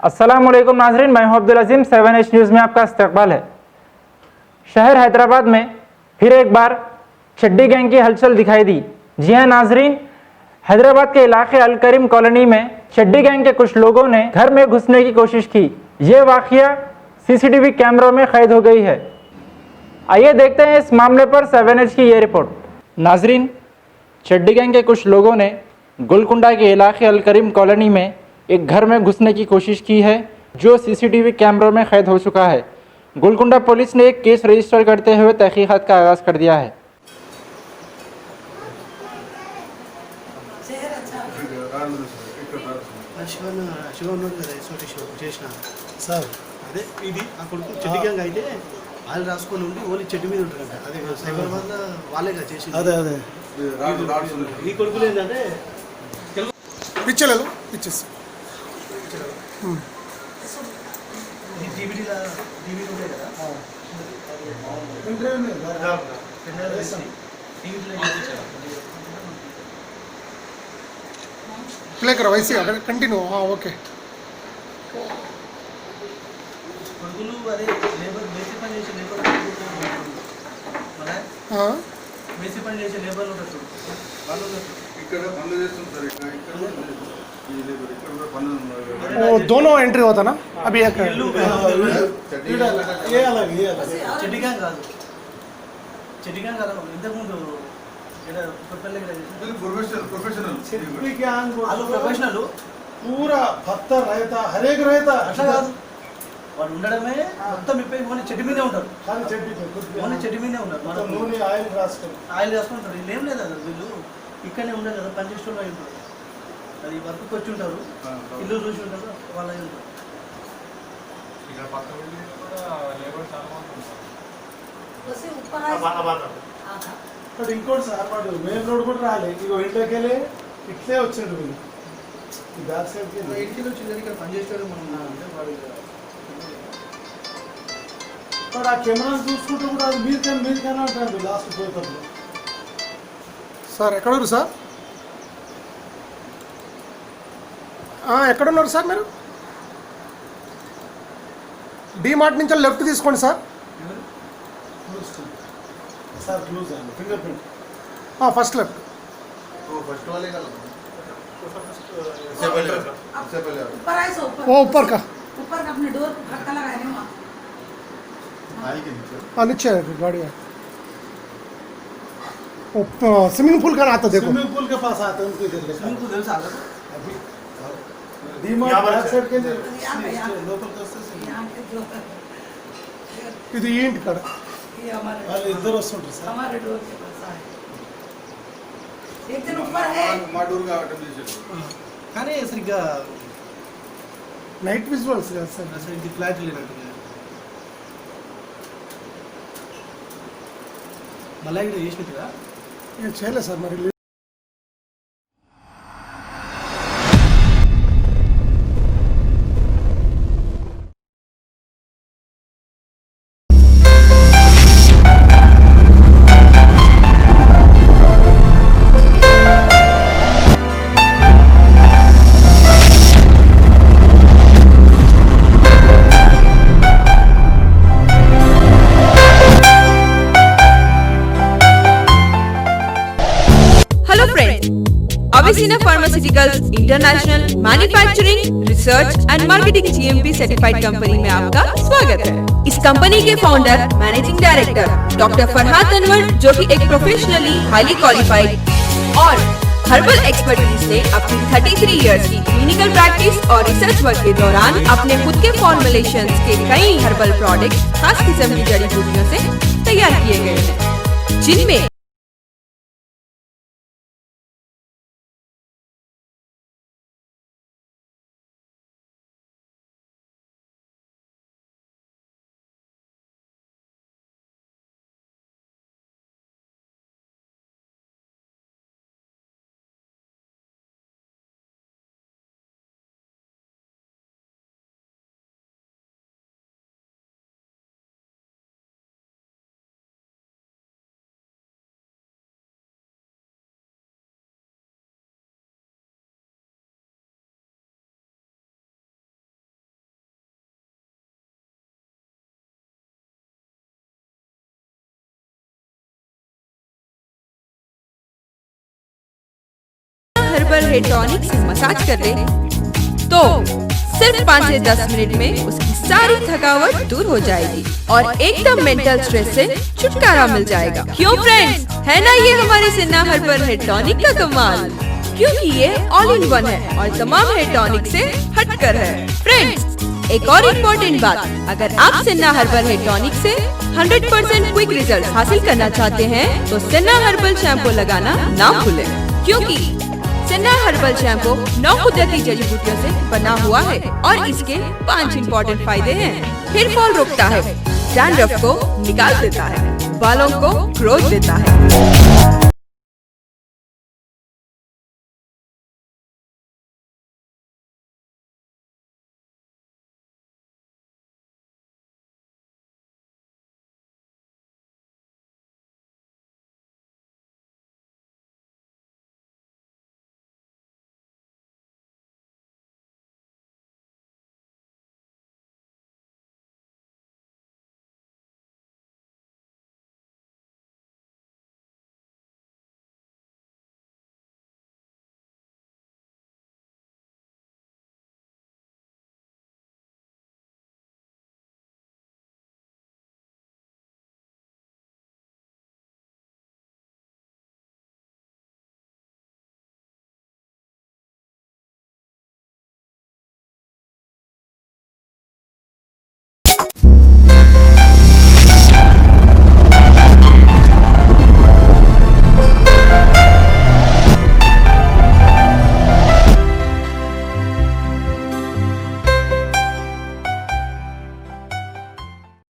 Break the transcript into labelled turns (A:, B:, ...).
A: अस्सलामुअलैकुम नाज़रीन, मैं हूं अब्दुल अजीम। 7H न्यूज़ में आपका इस्तकबाल है। शहर हैदराबाद में फिर एक बार चड्डी गैंग की हलचल दिखाई दी। जी हां नाज़रीन, हैदराबाद के इलाके अल करीम कॉलोनी में चड्डी गैंग के कुछ लोगों ने घर में घुसने की कोशिश की। ये वाक़या सीसीटीवी कैमरों में कैद हो गई है। आइए देखते हैं इस मामले पर 7H की ये रिपोर्ट। नाज़रीन, चड्डी गैंग के कुछ लोगों ने गोलकुंडा के इलाके अल करीम कॉलोनी में एक घर में घुसने की कोशिश की है, जो सीसीटीवी कैमरों में कैद हो चुका है। गोलकुंडा पुलिस ने एक केस रजिस्टर करते हुए तहकीकात का आगाज़ कर दिया है।
B: సార్ అదే ఇది ఆ కొడుకు చెడ్డి గ్యాంగ్ అయితే వాళ్ళు రాసుకొని ఉండి ఓన్లీ చెట్టు మీద ఉంటారంట. అదే సైబరాబాద్ వాళ్ళేగా చేసి అదే అదే ఈ కొడుకులు ఏంటంటే పిచ్చలు పిచ్చేసి प्ले करो वैसे अगर कंटिन्यू. हाँ ओके. वो दोनों एंट्री होता ना अभी एक ये अलग చెడ్డి గ్యాంగ్ కాదు ఇంతకు ముందు प्रोफेशनल पूरा पत्थर रहता हर एक रहता అట్లా కాదు వాడు ఉండడమే మొత్తం ఇప్పై ఓన్లీ చెట్టు మీదే ఉంటారు. కానీ ఓన్లీ చెట్టు మీదే ఉంటారు. మన నూనె ఆయిల్ రాసుకుంటారు. ఇల్లు ఏం లేదు అసలు వీళ్ళు ఇక్కడనే ఉండరు కదా, పనిచేస్తున్న ఉంటారు. అది వర్క్కి వచ్చి ఉంటారు, ఇల్లు చూసి ఉంటారు, వాళ్ళ ఉంటారు. బట్ ఇంకోటి సార్ వాడు మెయిన్ రోడ్ కూడా రాలే, ఇగో ఇంట్లోకి వెళ్ళి ఇట్లే వచ్చిండు వీళ్ళు. ఈ బ్యాక్ సైడ్కి ఇంటికి వచ్చింది ఇక్కడ పనిచేస్తాడు. మనం అంటే వాడు ఆ కెమెరా చూసుకుంటూ కూడా అది మీరుకైనా అంటాడు లాస్ట్ పోయేటప్పుడు. సార్ ఎక్కడున్నారు సార్? ఎక్కడున్నారు సార్ మీరు? డీమార్ట్ నుంచి లెఫ్ట్ తీసుకోండి సార్. सर क्लोज है फिंगरप्रिंट. हाँ फर्स्ट लेफ्ट. तो फर्स्ट वाले का इससे पहले ऊपर आए सो ऊपर. वो ऊपर का अपने डोर खटका लगाए हैं वहाँ. आई के नीचे. हाँ नीचे है गाड़ी है. स्विमिंग पूल का आता देखो. स्विमिंग पूल के पास आता है उनको इधर. स्विमिंग पूल से आता है अभी डीमार्ट बैक साइड के लोकल कस्टमर्स ఇది ఏంటి కడ వాళ్ళు ఇద్దరు వస్తుంటారు సార్. हमारे डोर के पास है एक दिन ऊपर है మా డోర్ का अटेम्प्ट చేశారు. కానీ సరిగ్గా నైట్ విజువల్స్ కదా సార్, అసలు ఇది ఫ్లాట్ లేనట్టు. మళ్ళీ ఇక్కడ చేసినట్టుగా చేయలేదు సార్. మరి
C: Avicenna Pharmaceuticals International Manufacturing Research and Marketing GMP certified company में आपका स्वागत है। इस कंपनी के founder managing director doctor Farhad Anwar, जो कि एक प्रोफेशनली हाईली क्वालिफाइड और हर्बल एक्सपर्टीज से अपनी 33 इयर्स की क्लिनिकल प्रैक्टिस और रिसर्च वर्क के दौरान अपने खुद के फॉर्मुलेशंस के कई हर्बल प्रोडक्ट खास किस्म की जड़ी बूटियों से तैयार किए गए हैं, जिनमें हर्बल हेयर टॉनिक से मसाज कर ले तो सिर्फ 5 से 10 मिनट में उसकी सारी थकावट दूर हो जाएगी और एकदम मेंटल स्ट्रेस से छुटकारा मिल जाएगा। क्यों फ्रेंड्स, है ना ये हमारे सिन्हा हर्बल हेयर टॉनिक का कमाल, क्योंकि ये ऑल इन वन है और तमाम हेयर टॉनिक से हटकर है। फ्रेंड्स, एक और इम्पोर्टेंट बात, अगर आप सिन्हा हर्बल हेयर टॉनिक से 100% क्विक रिजल्ट हासिल करना चाहते हैं तो सिन्हा हर्बल शैम्पू लगाना ना भूलें, क्योंकि सिन्हा हर्बल शैम्पू 9 कुदरती जड़ी बूटियों से बना हुआ है और इसके 5 इम्पोर्टेंट फायदे हैं। हेयर फॉल रोकता है, डैंड्रफ को निकाल देता है, बालों को ग्रोथ देता है,